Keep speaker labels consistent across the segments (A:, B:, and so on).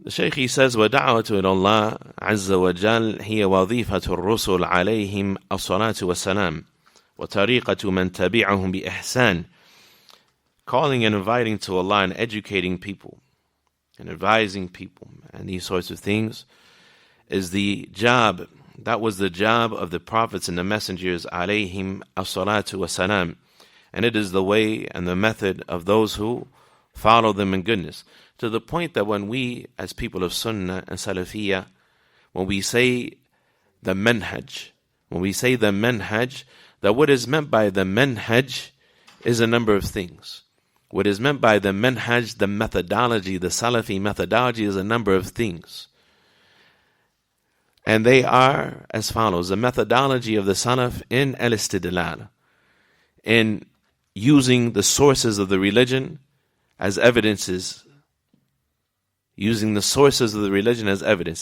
A: The Shaykh, he says, وَدَعْوَةُ إِلَى اللَّهِ عَزَّ وَجَلَّ هِيَ وَظِيفَةُ الرُّسُلِ عَلَيْهِمْ الصَّلَاةُ وَالسَّلَامُ وَطَرِيقَةُ مَنْ تَبِعَهُمْ بِإِحْسَانٍ. Calling and inviting to Allah and educating people and advising people and these sorts of things is the job. That was the job of the prophets and the messengers, alayhim as-salatu was-salam. And it is the way and the method of those who follow them in goodness. To the point that when we, as people of Sunnah and Salafiyah, when we say the Minhaj, that what is meant by the Minhaj is a number of things. What is meant by the Minhaj, the methodology, the Salafi methodology, is a number of things. And they are as follows. The methodology of the Salaf in al-istidlal, in using the sources of the religion as evidences,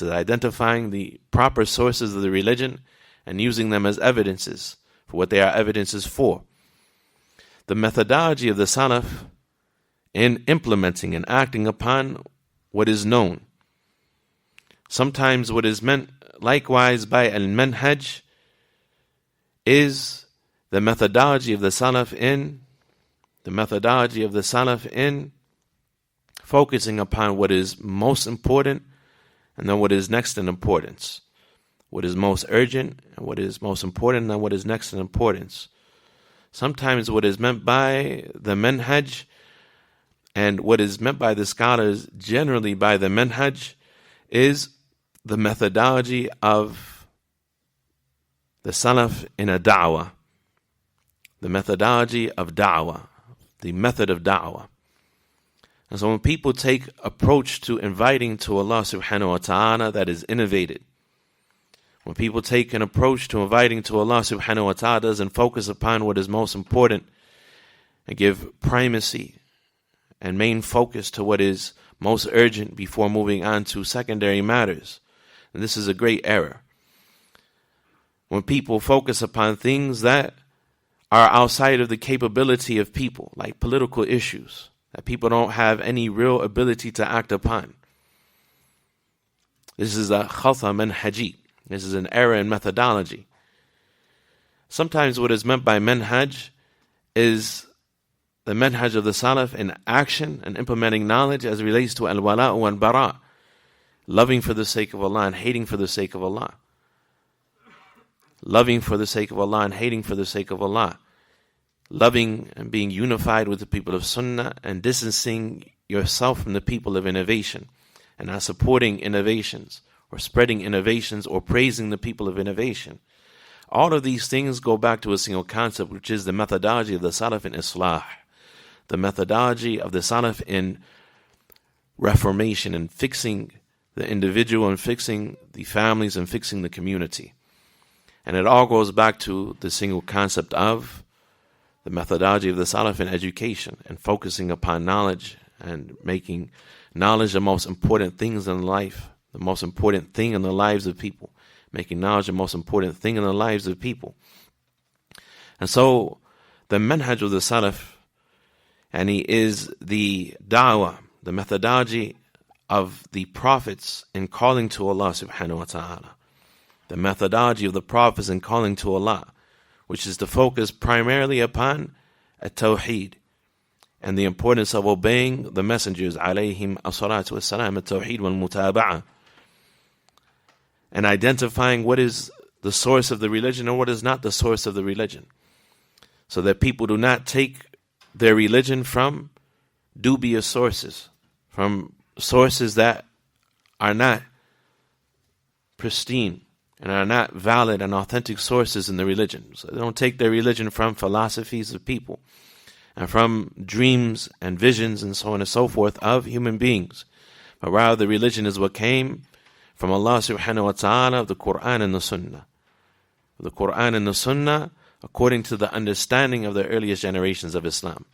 A: identifying the proper sources of the religion and using them as evidences for what they are evidences for. The methodology of the Salaf in implementing and acting upon what is known. Sometimes what is meant likewise by al-manhaj is the methodology of the Salaf in focusing upon what is most important and then what is next in importance. What is most urgent and what is most important and then what is next in importance. Sometimes what is meant by the manhaj and what is meant by the scholars generally by the manhaj is the methodology of the Salaf in a da'wah. The methodology of da'wah. The method of da'wah. And so when people take approach to inviting to Allah subhanahu wa ta'ala that is innovated, when people take an approach to inviting to Allah subhanahu wa ta'ala doesn't focus upon what is most important and give primacy and main focus to what is most urgent before moving on to secondary matters. And this is a great error. When people focus upon things that are outside of the capability of people, like political issues, that people don't have any real ability to act upon. This is a khalta manhaji. This is an error in methodology. Sometimes what is meant by manhaj is the manhaj of the Salaf in action and implementing knowledge as it relates to al-wala' wa al-bara', loving for the sake of Allah and hating for the sake of Allah. Loving for the sake of Allah and hating for the sake of Allah. Loving and being unified with the people of Sunnah and distancing yourself from the people of innovation and not supporting innovations or spreading innovations or praising the people of innovation. All of these things go back to a single concept, which is the methodology of the Salaf in Islah, the methodology of the Salaf in reformation and fixing the individual and fixing the families and fixing the community. And it all goes back to the single concept of the methodology of the Salaf in education and focusing upon knowledge and making knowledge the most important things in life, the most important thing in the lives of people, making knowledge the most important thing in the lives of people. And so the manhaj of the Salaf, and he is the da'wah, the methodology of the prophets in calling to Allah subhanahu wa ta'ala. The methodology of the prophets in calling to Allah, which is to focus primarily upon at-tawheed and the importance of obeying the messengers, alayhim as-salatu was-salam, at-tawheed wal-mutaba'ah, and identifying what is the source of the religion and what is not the source of the religion, so that people do not take their religion from dubious sources, from sources that are not pristine and are not valid and authentic sources in the religion. So they don't take their religion from philosophies of people and from dreams and visions and so on and so forth of human beings. But rather the religion is what came from Allah subhanahu wa ta'ala, of the Quran and the Sunnah. The Quran and the Sunnah according to the understanding of the earliest generations of Islam.